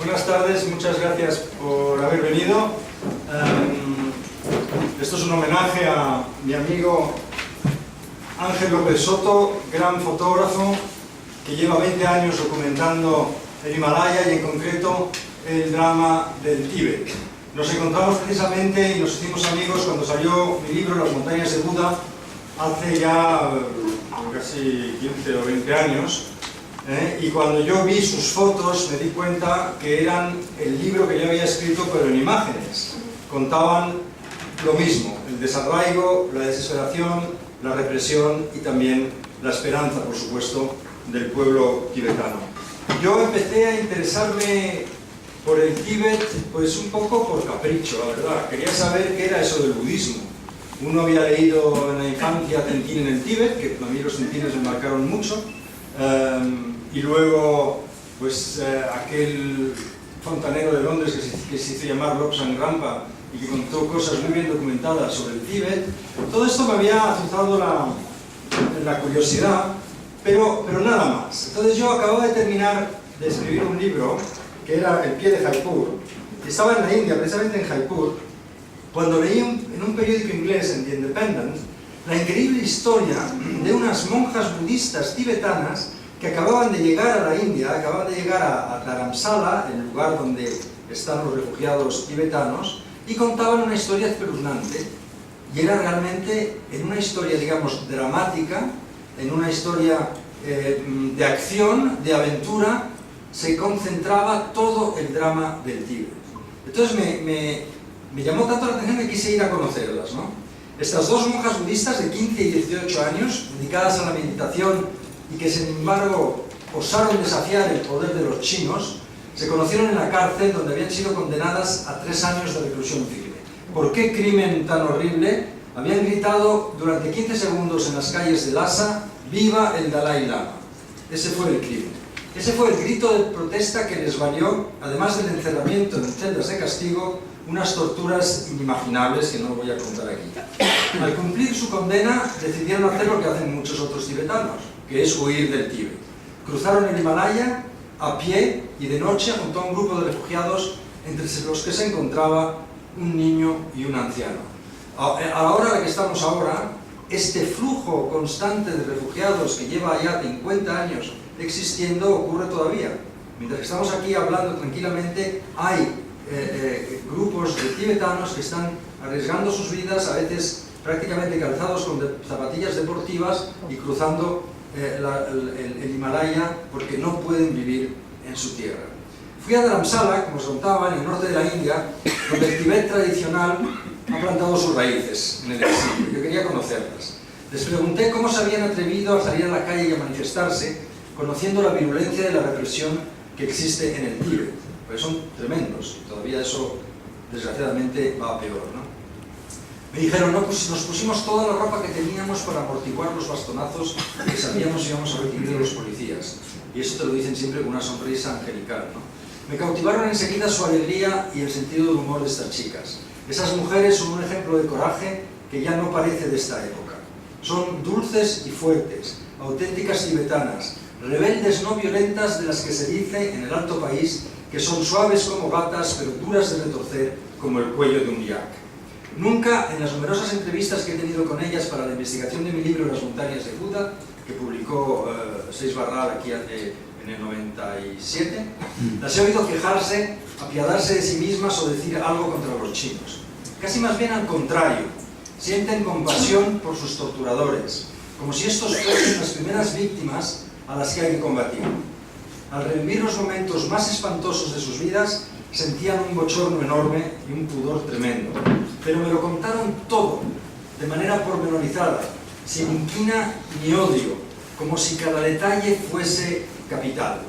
Buenas tardes, muchas gracias por haber venido. Esto es un homenaje a mi amigo Ángel López Soto, gran fotógrafo que lleva 20 años documentando el Himalaya y en concreto el drama del Tíbet. Nos encontramos precisamente y nos hicimos amigos cuando salió mi libro Las montañas de Buda hace ya casi 15 o 20 años. Y cuando yo vi sus fotos me di cuenta que eran el libro que yo había escrito pero en imágenes. Contaban lo mismo, el desarraigo, la desesperación, la represión y también la esperanza, por supuesto, del pueblo tibetano. Yo empecé a interesarme por el Tíbet pues un poco por capricho, la verdad. Quería saber qué era eso del budismo. Uno había leído en la infancia Tintín en el Tíbet, que a mí los tintines me marcaron mucho. Y luego, pues aquel fontanero de Londres que se hizo llamar Lobsang Rampa y que contó cosas muy bien documentadas sobre el Tíbet. Todo esto me había azuzado la curiosidad, pero nada más. Entonces yo acababa de terminar de escribir un libro que era El pie de Jaipur. Estaba en la India, precisamente en Jaipur, cuando leí en un periódico inglés, en The Independent, la increíble historia de unas monjas budistas tibetanas que acababan de llegar a la India, acababan de llegar a Dharamsala, el lugar donde están los refugiados tibetanos, y contaban una historia espeluznante. Y era realmente en una historia, digamos, dramática, en una historia de acción, de aventura, se concentraba todo el drama del Tíbet. Entonces me llamó tanto la atención que quise ir a conocerlas, ¿no? Estas dos monjas budistas de 15 y 18 años, dedicadas a la meditación y que sin embargo osaron desafiar el poder de los chinos, se conocieron en la cárcel donde habían sido condenadas a 3 años de reclusión firme. ¿Por qué crimen tan horrible? Habían gritado durante 15 segundos en las calles de Lhasa: ¡Viva el Dalai Lama! Ese fue el crimen. Ese fue el grito de protesta que les valió, además del encerramiento en celdas de castigo, unas torturas inimaginables que no voy a contar aquí. Al cumplir su condena, decidieron hacer lo que hacen muchos otros tibetanos, que es huir del Tíbet. Cruzaron el Himalaya a pie y de noche junto a un grupo de refugiados entre los que se encontraba un niño y un anciano. A la hora en la que estamos ahora, este flujo constante de refugiados que lleva ya 50 años existiendo ocurre todavía. Mientras que estamos aquí hablando tranquilamente, hay grupos de tibetanos que están arriesgando sus vidas, a veces prácticamente calzados con zapatillas deportivas y cruzando el Himalaya porque no pueden vivir en su tierra. Fui a Dharamsala, como os contaba, en el norte de la India, donde el Tíbet tradicional ha plantado sus raíces en el exilio. Yo quería conocerlas. Les pregunté cómo se habían atrevido a salir a la calle y a manifestarse, conociendo la virulencia de la represión que existe en el Tíbet. Pues son tremendos, y todavía eso, desgraciadamente, va a peor, ¿no? Me dijeron, no, pues nos pusimos toda la ropa que teníamos para amortiguar los bastonazos que sabíamos íbamos a recibir de los policías. Y eso te lo dicen siempre con una sonrisa angelical, ¿no? Me cautivaron enseguida su alegría y el sentido del humor de estas chicas. Esas mujeres son un ejemplo de coraje que ya no parece de esta época. Son dulces y fuertes, auténticas tibetanas, rebeldes no violentas de las que se dice en el Alto País que son suaves como gatas pero duras de retorcer como el cuello de un yak. Nunca, en las numerosas entrevistas que he tenido con ellas para la investigación de mi libro Las montañas de Buda, que publicó Seix Barral aquí en el 97, las he oído quejarse, apiadarse de sí mismas o decir algo contra los chinos. Casi más bien al contrario, sienten compasión por sus torturadores, como si estos fuesen las primeras víctimas a las que hay que combatir. Al revivir los momentos más espantosos de sus vidas, sentían un bochorno enorme y un pudor tremendo. Pero me lo contaron todo, de manera pormenorizada, sin inquina ni odio, como si cada detalle fuese capital.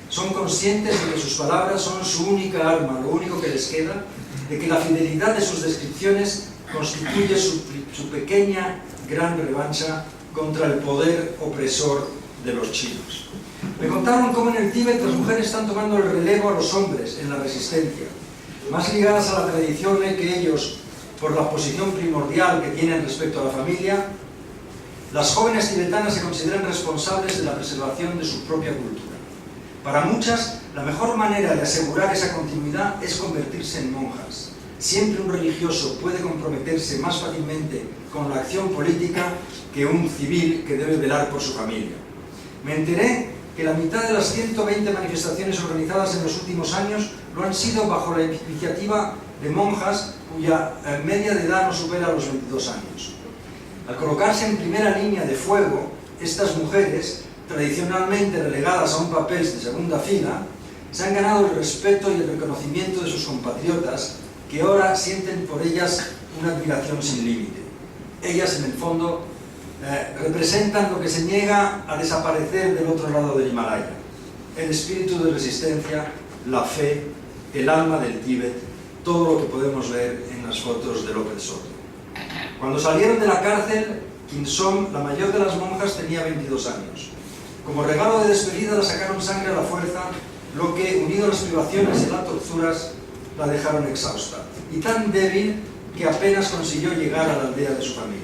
Son conscientes de que sus palabras son su única arma, lo único que les queda, de que la fidelidad de sus descripciones constituye su pequeña gran revancha contra el poder opresor de los chinos. Me contaron cómo en el Tíbet las mujeres están tomando el relevo a los hombres en la resistencia, más ligadas a la tradición que ellos, por la posición primordial que tienen respecto a la familia. Las jóvenes tibetanas se consideran responsables de la preservación de su propia cultura. Para muchas, la mejor manera de asegurar esa continuidad es convertirse en monjas. Siempre un religioso puede comprometerse más fácilmente con la acción política que un civil que debe velar por su familia. Me enteré que la mitad de las 120 manifestaciones organizadas en los últimos años lo han sido bajo la iniciativa de monjas cuya media de edad no supera los 22 años. Al colocarse en primera línea de fuego, estas mujeres, tradicionalmente relegadas a un papel de segunda fila, se han ganado el respeto y el reconocimiento de sus compatriotas, que ahora sienten por ellas una admiración sin límite. Ellas, en el fondo, representan lo que se niega a desaparecer del otro lado del Himalaya: el espíritu de resistencia, la fe, el alma del Tíbet, todo lo que podemos ver en las fotos de López Soto. Cuando salieron de la cárcel, Kinsom, la mayor de las monjas, tenía 22 años. Como regalo de despedida la sacaron sangre a la fuerza, lo que, unido a las privaciones y las torturas, la dejaron exhausta y tan débil que apenas consiguió llegar a la aldea de su familia.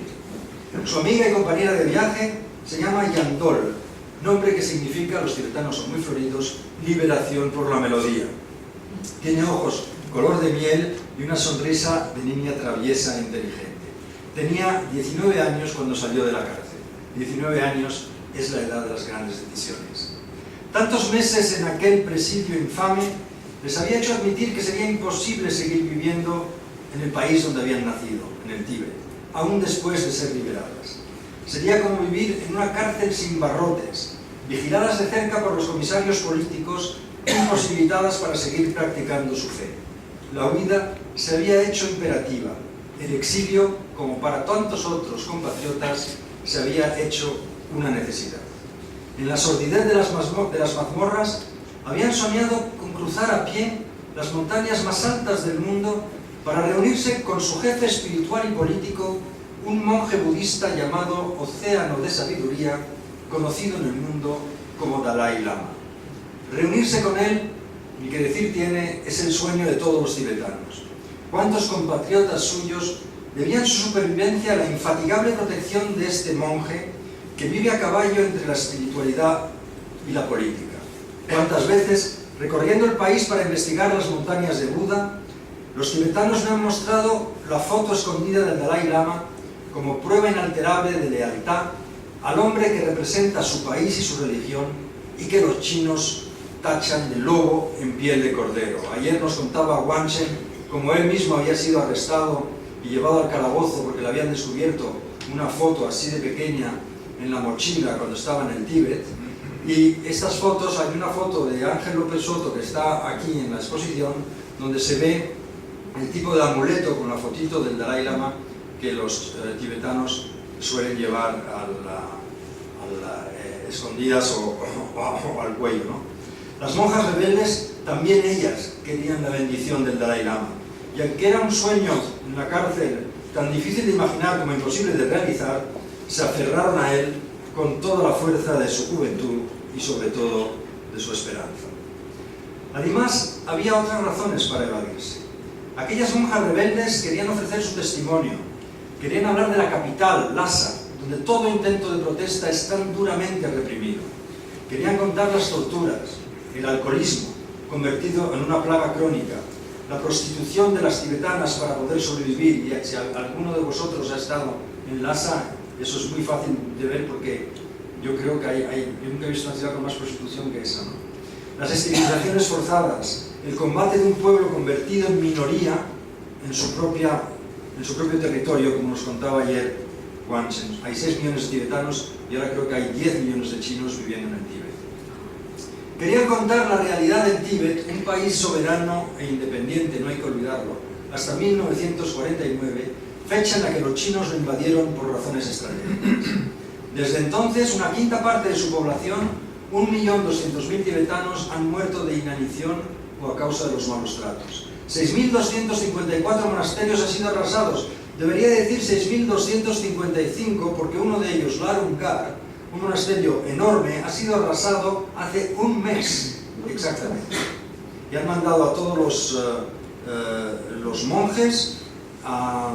Su amiga y compañera de viaje se llama Yandol, nombre que significa, los tibetanos son muy floridos, liberación por la melodía. Tiene ojos color de miel y una sonrisa de niña traviesa e inteligente. Tenía 19 años cuando salió de la cárcel. 19 años es la edad de las grandes decisiones. Tantos meses en aquel presidio infame les había hecho admitir que sería imposible seguir viviendo en el país donde habían nacido, en el Tíbet, aún después de ser liberadas. Sería como vivir en una cárcel sin barrotes, vigiladas de cerca por los comisarios políticos, imposibilitadas para seguir practicando su fe. La huida se había hecho imperativa. El exilio, como para tantos otros compatriotas, se había hecho una necesidad. En la sordidez de las mazmorras, habían soñado con cruzar a pie las montañas más altas del mundo para reunirse con su jefe espiritual y político, un monje budista llamado Océano de Sabiduría, conocido en el mundo como Dalai Lama. Reunirse con él, ni que decir tiene, es el sueño de todos los tibetanos. ¿Cuántos compatriotas suyos debían su supervivencia a la infatigable protección de este monje que vive a caballo entre la espiritualidad y la política? ¿Cuántas veces, recorriendo el país para investigar las montañas de Buda, los tibetanos me han mostrado la foto escondida del Dalai Lama como prueba inalterable de lealtad al hombre que representa su país y su religión y que los chinos tachan de lobo en piel de cordero? Ayer nos contaba Wang Chen como él mismo había sido arrestado y llevado al calabozo porque le habían descubierto una foto así de pequeña en la mochila cuando estaba en el Tíbet. Y estas fotos, hay una foto de Ángel López Soto que está aquí en la exposición, donde se ve el tipo de amuleto con la fotito del Dalai Lama que los tibetanos suelen llevar escondidas o al cuello, ¿no? Las monjas rebeldes, también ellas querían la bendición del Dalai Lama, y aunque era un sueño en la cárcel tan difícil de imaginar como imposible de realizar, se aferraron a él con toda la fuerza de su juventud y sobre todo de su esperanza. Además, había otras razones para evadirse. Aquellas monjas rebeldes querían ofrecer su testimonio, querían hablar de la capital, Lhasa, donde todo intento de protesta es tan duramente reprimido. Querían contar las torturas, el alcoholismo, convertido en una plaga crónica, la prostitución de las tibetanas para poder sobrevivir, y si alguno de vosotros ha estado en Lhasa, eso es muy fácil de ver porque yo creo que yo nunca he visto una ciudad con más prostitución que esa, ¿no? Las esterilizaciones forzadas, el combate de un pueblo convertido en minoría en su propio territorio, como nos contaba ayer Wang Chen. Hay 6 millones de tibetanos y ahora creo que hay 10 millones de chinos viviendo en el Tíbet. Querían contar la realidad del Tíbet, un país soberano e independiente, no hay que olvidarlo, hasta 1949, fecha en la que los chinos lo invadieron por razones extranjeras. Desde entonces, una quinta parte de su población, 1.200.000 tibetanos, han muerto de inanición o a causa de los malos tratos. 6.254 monasterios han sido arrasados. Debería decir 6.255 porque uno de ellos, Larungar, un monasterio enorme, ha sido arrasado hace un mes exactamente. Y han mandado a todos los monjes a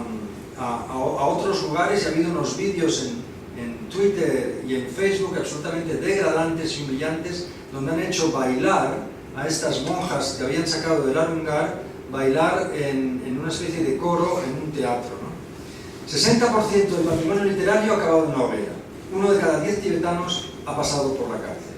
otros lugares, y ha habido unos vídeos en Twitter y en Facebook absolutamente degradantes y humillantes, donde han hecho bailar a estas monjas que habían sacado del Arungar bailar en una especie de coro en un teatro, ¿no? 60% del patrimonio literario ha acabado en la hoguera. 1 de cada 10 tibetanos ha pasado por la cárcel.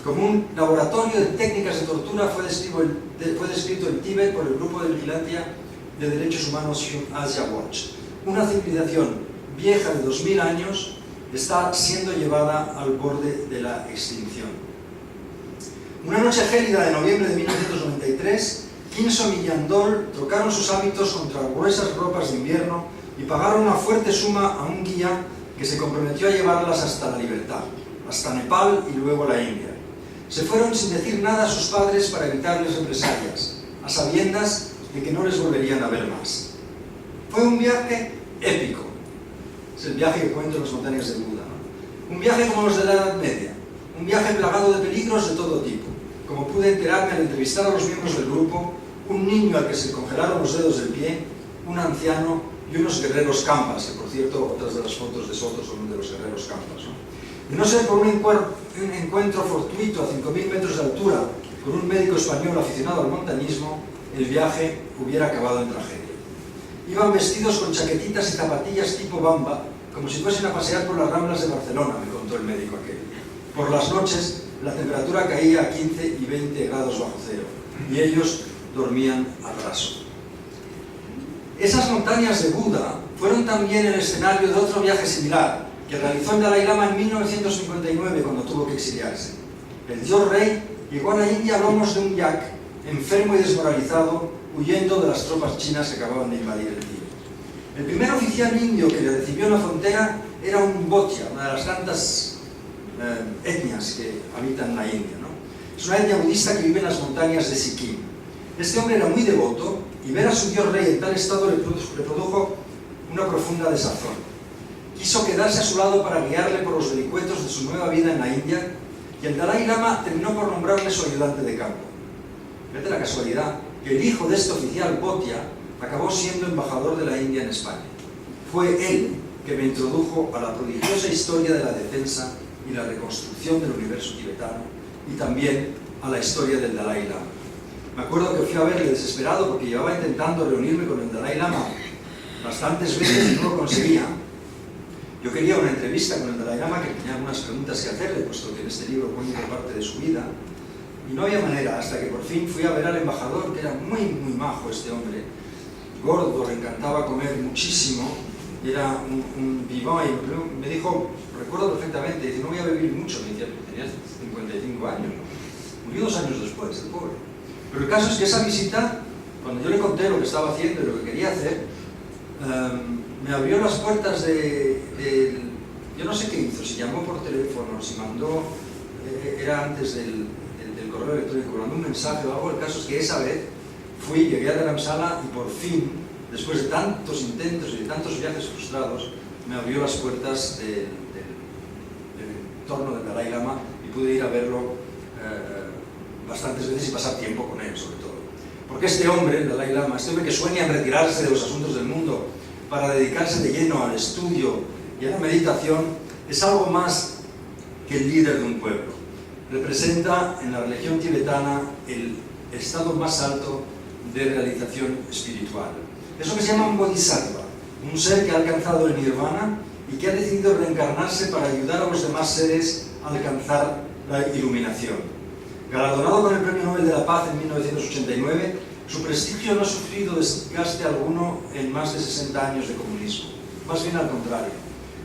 Como un laboratorio de técnicas de tortura fue descrito el Tíbet por el grupo de vigilancia de derechos humanos Asia Watch. Una civilización vieja de 2000 años está siendo llevada al borde de la extinción. Una noche gélida de noviembre de 1993, Kinsom y Yandol trocaron sus hábitos contra gruesas ropas de invierno y pagaron una fuerte suma a un guía que se comprometió a llevarlas hasta la libertad, hasta Nepal y luego la India. Se fueron sin decir nada a sus padres para evitarles represalias, a sabiendas de que no les volverían a ver más. Fue un viaje épico. Es el viaje que cuento en las montañas de Buda, ¿no? Un viaje como los de la Edad Media, un viaje plagado de peligros de todo tipo. Como pude enterarme al entrevistar a los miembros del grupo, un niño al que se congelaron los dedos del pie, un anciano y unos guerreros campas, que por cierto otras de las fotos de Soto son de los guerreros campas, ¿no? De no ser por un encuentro fortuito a 5.000 metros de altura con un médico español aficionado al montañismo, el viaje hubiera acabado en tragedia. Iban vestidos con chaquetitas y zapatillas tipo Bamba, como si fuesen a pasear por las Ramblas de Barcelona, me contó el médico aquel. Por las noches la temperatura caía a 15 y 20 grados bajo cero, y ellos dormían al raso. Esas montañas de Buda fueron también el escenario de otro viaje similar, que realizó el Dalai Lama en 1959 cuando tuvo que exiliarse. El dios rey llegó a la India a lomos de un yak, enfermo y desmoralizado, huyendo de las tropas chinas que acababan de invadir el Tíbet. El primer oficial indio que le recibió en la frontera era un Bhotia, una de las tantas etnias que habitan la India, ¿no? Es una etnia budista que vive en las montañas de Sikkim. Este hombre era muy devoto y ver a su dios rey en tal estado le produjo una profunda desazón. Quiso quedarse a su lado para guiarle por los vericuetos de su nueva vida en la India, y el Dalai Lama terminó por nombrarle su ayudante de campo. Fíjate la casualidad que el hijo de este oficial Bhotia acabó siendo embajador de la India en España. Fue él que me introdujo a la prodigiosa historia de la defensa y la reconstrucción del universo tibetano, y también a la historia del Dalai Lama. Me acuerdo que fui a verle desesperado porque llevaba intentando reunirme con el Dalai Lama bastantes veces y no lo conseguía. Yo quería una entrevista con el Dalai Lama, que tenía algunas preguntas que hacerle, puesto que en este libro cuento parte de su vida, y no había manera, hasta que por fin fui a ver al embajador, que era muy, muy majo este hombre, gordo, le encantaba comer muchísimo, era un vivant, y me dijo, recuerdo perfectamente, dice, no voy a vivir mucho, me decía, tenía 55 años, murió 2 años después, el pobre. Pero el caso es que esa visita, cuando yo le conté lo que estaba haciendo y lo que quería hacer, me abrió las puertas yo no sé qué hizo, si llamó por teléfono, si mandó, era antes del correo electrónico, mandó un mensaje o algo. El caso es que esa vez llegué a Dharamsala y por fin, después de tantos intentos y de tantos viajes frustrados, me abrió las puertas del entorno del Dalai Lama y pude ir a verlo bastantes veces y pasar tiempo con él, sobre todo. Porque este hombre, el Dalai Lama, este hombre que sueña en retirarse de los asuntos del mundo para dedicarse de lleno al estudio y a la meditación, es algo más que el líder de un pueblo. Representa en la religión tibetana el estado más alto de realización espiritual. Es lo que se llama un bodhisattva, un ser que ha alcanzado el nirvana y que ha decidido reencarnarse para ayudar a los demás seres a alcanzar la iluminación. Galardonado con el Premio Nobel de la Paz en 1989, su prestigio no ha sufrido desgaste alguno en más de 60 años de comunismo. Más bien al contrario,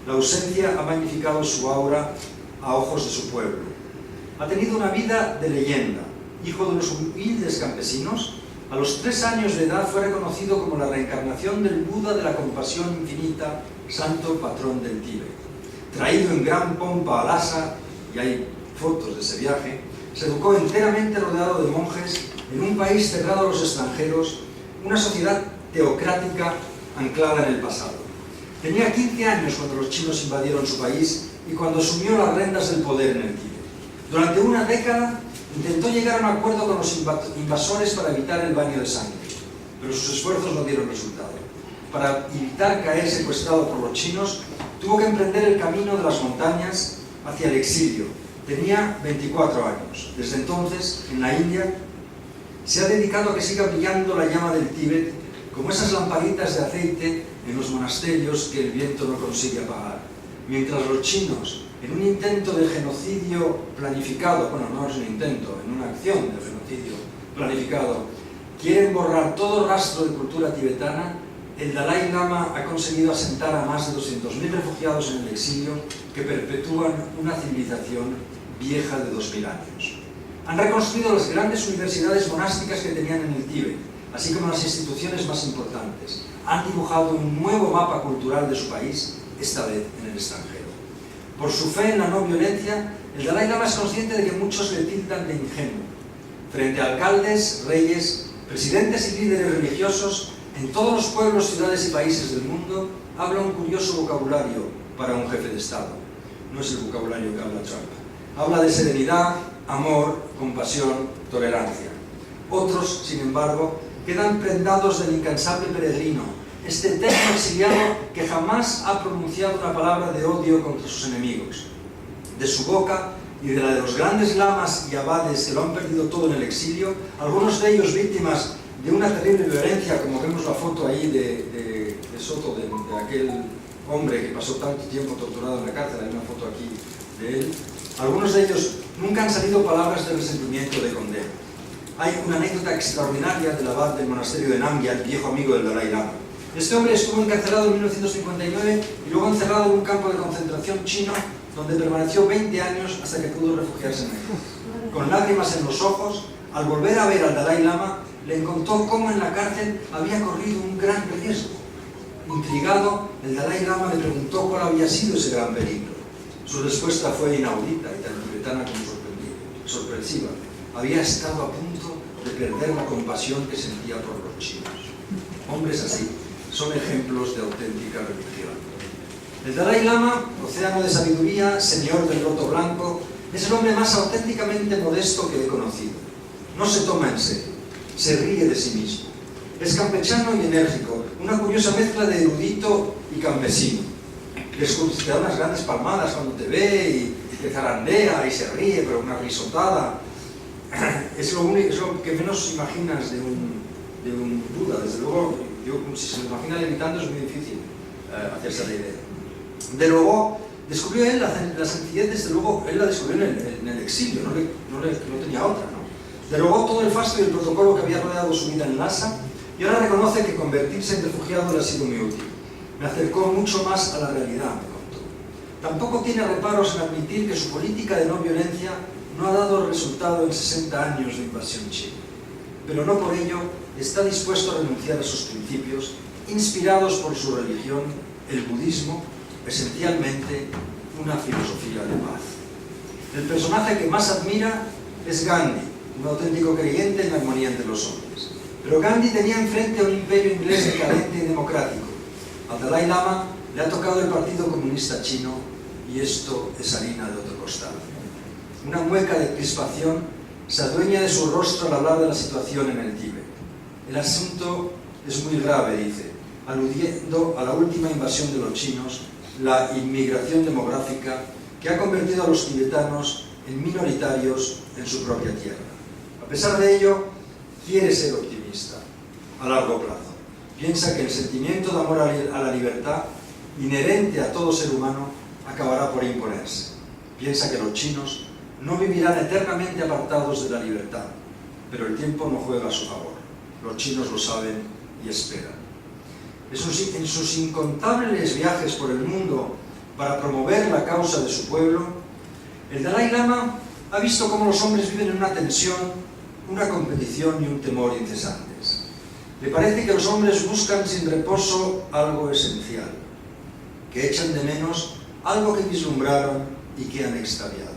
la ausencia ha magnificado su aura a ojos de su pueblo. Ha tenido una vida de leyenda. Hijo de unos humildes campesinos, a los 3 años de edad fue reconocido como la reencarnación del Buda de la compasión infinita, santo patrón del Tíbet. Traído en gran pompa a Lhasa, y hay fotos de ese viaje, se educó enteramente rodeado de monjes en un país cerrado a los extranjeros, una sociedad teocrática anclada en el pasado. Tenía 15 años cuando los chinos invadieron su país y cuando asumió las riendas del poder en el Tíbet. Durante una década intentó llegar a un acuerdo con los invasores para evitar el baño de sangre, pero sus esfuerzos no dieron resultado. Para evitar caer secuestrado por los chinos, tuvo que emprender el camino de las montañas hacia el exilio. Tenía 24 años. Desde entonces, en la India, se ha dedicado a que siga brillando la llama del Tíbet como esas lamparitas de aceite en los monasterios que el viento no consigue apagar. Mientras los chinos, en un intento de genocidio planificado, bueno, no es un intento, en una acción de genocidio planificado, quieren borrar todo rastro de cultura tibetana, el Dalai Lama ha conseguido asentar a más de 200.000 refugiados en el exilio que perpetúan una civilización vieja de 2000 años. Han reconstruido las grandes universidades monásticas que tenían en el Tíbet, así como las instituciones más importantes. Han dibujado un nuevo mapa cultural de su país, esta vez en el extranjero. Por su fe en la no violencia, el Dalai Lama es consciente de que muchos le tildan de ingenuo. Frente a alcaldes, reyes, presidentes y líderes religiosos, en todos los pueblos, ciudades y países del mundo, habla un curioso vocabulario para un jefe de Estado. No es el vocabulario que habla Trump. Habla de serenidad, amor, compasión, tolerancia. Otros, sin embargo, quedan prendados del incansable peregrino, este eterno exiliado que jamás ha pronunciado una palabra de odio contra sus enemigos. De su boca y de la de los grandes lamas y abades que lo han perdido todo en el exilio, algunos de ellos víctimas de una terrible violencia, como vemos la foto ahí de Soto, de aquel hombre que pasó tanto tiempo torturado en la cárcel, hay una foto aquí de él. Algunos de ellos nunca han salido palabras de resentimiento o de condena. Hay una anécdota extraordinaria del abad del monasterio de Namgyal, el viejo amigo del Dalai Lama. Este hombre estuvo encarcelado en 1959 y luego encerrado en un campo de concentración chino, donde permaneció 20 años hasta que pudo refugiarse en él. Con lágrimas en los ojos, al volver a ver al Dalai Lama, le contó cómo en la cárcel había corrido un gran riesgo. Intrigado, el Dalai Lama le preguntó cuál había sido ese gran peligro. Su respuesta fue inaudita y tan tibetana como sorpresiva. Había estado a punto de perder la compasión que sentía por los chinos. Hombres así son ejemplos de auténtica religión. El Dalai Lama, océano de sabiduría, señor del loto blanco, es el hombre más auténticamente modesto que he conocido. No se toma en serio, se ríe de sí mismo. Es campechano y enérgico, una curiosa mezcla de erudito y campesino. Te da unas grandes palmadas cuando te ve y te zarandea y se ríe, pero una risotada. Es lo que menos imaginas de un Buda. Desde luego, si se lo imagina levitando es muy difícil hacerse la idea. De luego, descubrió él la sencillez, desde luego, él la descubrió en el exilio, no tenía otra, ¿no? Derogó todo el fasto y el protocolo que había rodeado su vida en Lhasa y ahora reconoce que convertirse en refugiado le ha sido muy útil. Me acercó mucho más a la realidad, me contó. Tampoco tiene reparos en admitir que su política de no violencia no ha dado resultado en 60 años de invasión china. Pero no por ello está dispuesto a renunciar a sus principios, inspirados por su religión, el budismo, esencialmente una filosofía de paz. El personaje que más admira es Gandhi, un auténtico creyente en la armonía entre los hombres. Pero Gandhi tenía enfrente a un imperio inglés decadente y democrático. Al Dalai Lama le ha tocado el Partido Comunista Chino y esto es harina de otro costal. Una mueca de crispación se adueña de su rostro al hablar de la situación en el Tíbet. El asunto es muy grave, dice, aludiendo a la última invasión de los chinos, la inmigración demográfica que ha convertido a los tibetanos en minoritarios en su propia tierra. A pesar de ello, quiere ser optimista a largo plazo. Piensa que el sentimiento de amor a la libertad, inherente a todo ser humano, acabará por imponerse. Piensa que los chinos no vivirán eternamente apartados de la libertad, pero el tiempo no juega a su favor. Los chinos lo saben y esperan. En sus incontables viajes por el mundo para promover la causa de su pueblo, el Dalai Lama ha visto cómo los hombres viven en una tensión, una competición y un temor incesantes. Le parece que los hombres buscan sin reposo algo esencial, que echan de menos algo que vislumbraron y que han extraviado,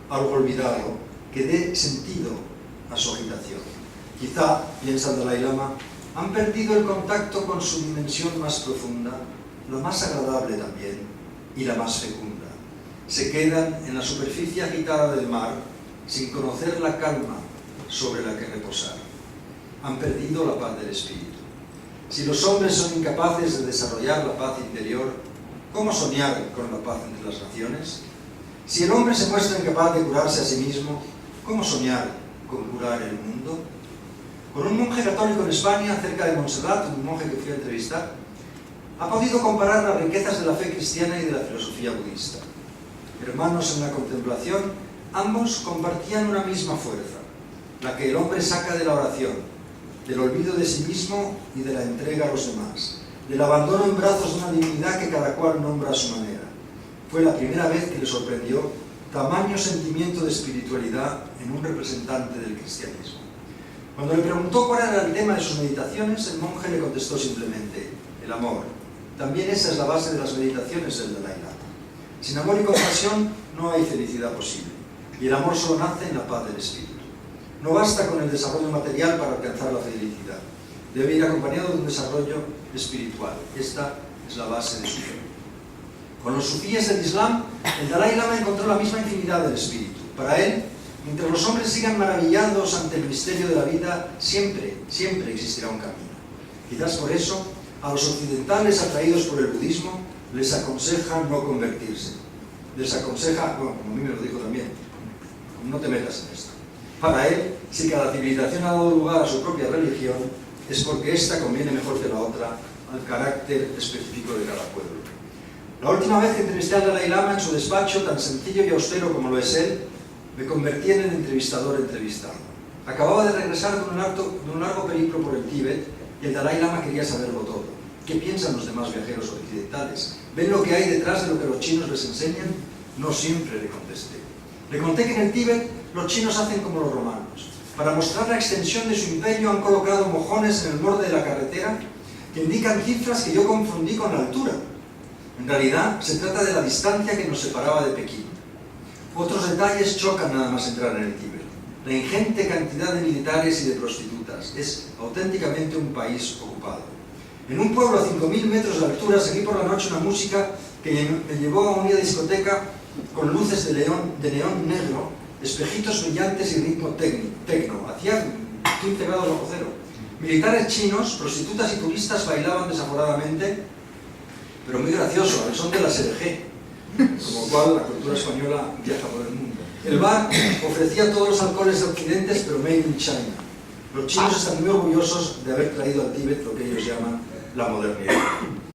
algo olvidado que dé sentido a su agitación. Quizá, piensa el Dalai Lama, han perdido el contacto con su dimensión más profunda, la más agradable también y la más fecunda. Se quedan en la superficie agitada del mar sin conocer la calma sobre la que reposar. Han perdido la paz del espíritu. Si los hombres son incapaces de desarrollar la paz interior, ¿cómo soñar con la paz entre las naciones? Si el hombre se muestra incapaz de curarse a sí mismo, ¿cómo soñar con curar el mundo? con un monje católico en España, cerca de Montserrat, un monje que fui a entrevistar, ha podido comparar las riquezas de la fe cristiana y de la filosofía budista. Hermanos en la contemplación, ambos compartían una misma fuerza, la que el hombre saca de la oración, del olvido de sí mismo y de la entrega a los demás, del abandono en brazos de una divinidad que cada cual nombra a su manera. Fue la primera vez que le sorprendió tamaño sentimiento de espiritualidad en un representante del cristianismo. Cuando le preguntó cuál era el tema de sus meditaciones, el monje le contestó simplemente: el amor. También esa es la base de las meditaciones del Dalai Lama. Sin amor y compasión no hay felicidad posible, y el amor solo nace en la paz del espíritu. No basta con el desarrollo material para alcanzar la felicidad. Debe ir acompañado de un desarrollo espiritual. Esta es la base de su fe. Con los sufíes del Islam, el Dalai Lama encontró la misma infinidad del espíritu. Para él, mientras los hombres sigan maravillados ante el misterio de la vida, siempre existirá un camino. Quizás por eso, a los occidentales atraídos por el budismo, les aconseja no convertirse. Les aconseja, bueno, como a mí me lo dijo también, no te metas en esto. Para él, si cada civilización ha dado lugar a su propia religión, es porque ésta conviene mejor que la otra al carácter específico de cada pueblo. La última vez que entrevisté al Dalai Lama en su despacho, tan sencillo y austero como lo es él, me convertí en el entrevistador entrevistado. Acababa de regresar de un largo periplo por el Tíbet y el Dalai Lama quería saberlo todo. ¿Qué piensan los demás viajeros occidentales? ¿Ven lo que hay detrás de lo que los chinos les enseñan? No siempre, le contesté. Le conté que en el Tíbet los chinos hacen como los romanos. Para mostrar la extensión de su imperio han colocado mojones en el borde de la carretera que indican cifras que yo confundí con la altura. En realidad, se trata de la distancia que nos separaba de Pekín. Otros detalles chocan nada más entrar en el Tíbet. La ingente cantidad de militares y de prostitutas. Es auténticamente un país ocupado. En un pueblo a 5.000 metros de altura seguí por la noche una música que me llevó a una discoteca con luces de neón negro, espejitos brillantes y ritmo tecno. Hacía 15 grados bajo cero. Militares chinos, prostitutas y turistas bailaban desaforadamente, pero muy gracioso, al son de la SRG, como cual la cultura española viaja por el mundo. El bar ofrecía todos los alcoholes de Occidente, pero made in China. Los chinos están muy orgullosos de haber traído al Tíbet lo que ellos llaman la modernidad.